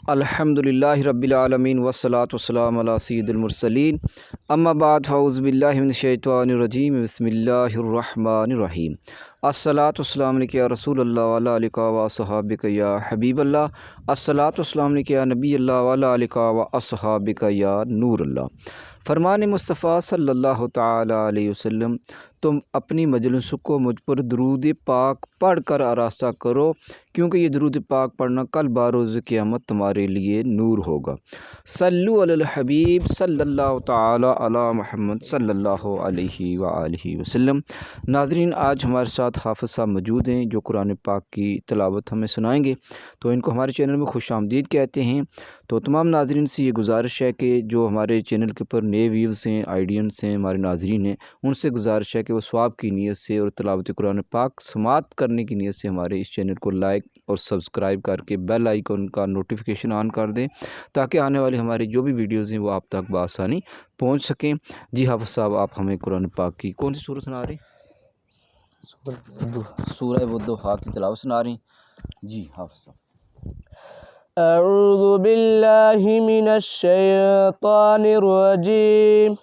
अल्हम्दुलिल्लाहि रब्बिल आलमीन वस्सलातु वस्सलामु अला सय्यिदिल मुरसलीन अम्मा बाद फ़अऊज़ु बिल्लाहि मिनश शैतानिर रजीम बिस्मिल्लाहिर रहमानिर रहीम अस्सलातु वस्सलामु अलैका या रसूलल्लाह व अला आलिका व अस्हाबिका या हबीबल्लाह अस्सलातु वस्सलामु अलैका या नबीयल्लाह व अला आलिका व अस्हाबिका या नूरल्लाह। फरमान मुस्तफ़ा सल्लल्लाहु तआला अलैहि वसल्लम, तुम अपनी मजलिसों को मुझ पर दरूद पाक पढ़ कर आरास्ता करो, क्योंकि ये दरूद पाक पढ़ना कल बारोज़ क़यामत तुम्हारे लिए नूर होगा। सल्लु अलल हबीब सल्लल्लाहु तआला अला मुहम्मद सल्लल्लाहु अलैहि व आलिहि वसल्लम। नाज़रीन, आज हमारे साथ हाफ़िज़ साहब मौजूद हैं जो कुरान पाक की तिलावत हमें सुनाएंगे, तो इनको हमारे चैनल में खुश आमदीद कहते हैं। तो तमाम नाज़रीन से ये गुजारिश है कि जो हमारे चैनल के ऊपर नए व्यूज़ हैं, आइडियंस हैं, हमारे नाज़रीन हैं, उनसे गुजारिश है कि वो सवाब की नीयत से और तिलावत कुरान पाक समात करने की नीयत से हमारे इस चैनल को लाइक और सब्सक्राइब करके बेल आइकन का नोटिफिकेशन ऑन कर दें, ताकि आने वाली हमारी जो भी वीडियोज़ हैं वो आप तक बआसानी पहुँच सकें। जी हाफ़िज़ साहब, आप हमें कुरान पाक की कौन सी सूरत सुना रहे हैं? सूरह वद्दुहा की तिलावत सुना रहे हैं। जी हाफ़िज़ साहब। अऊज़ु बिल्लाहि मिनश शैतानिर रजीम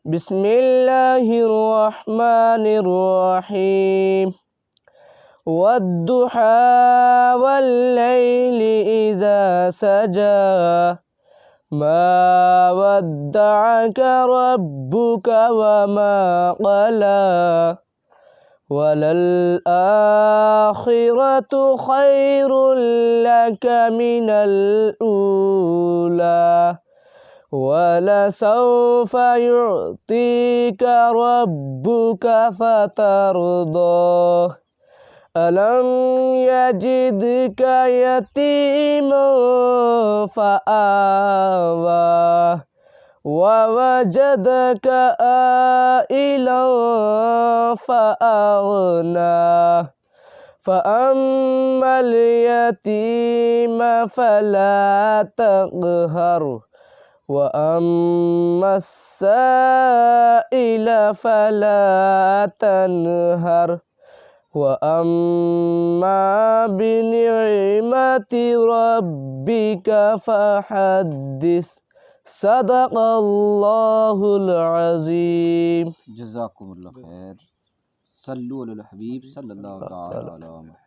बिस्मिल्लाहिर रहमानिर रहीम वद्दुहा वल्लैलि इज़ा सजा मा वद्दअका रब्बुका वमा क़ला वलल आखिरतु खैरुल लक मिनल ऊला वलसौफ युअतीका रब्बुका फतरदा अलम यजिदका यतीमन फआवा ववजदका आइलन फअगना फ़अम्मल यतीम फला तक़हर वअम्मस साइल फला तनहर वअम्मा बिनिअमति रब्बिका फहद्दिस। सदक़ल्लाहुल अज़ीम। जज़ाकुमुल्लाह खैर। सल्लु अलल हबीब सल्लल्लाहु तआला अलैहि वसल्लम।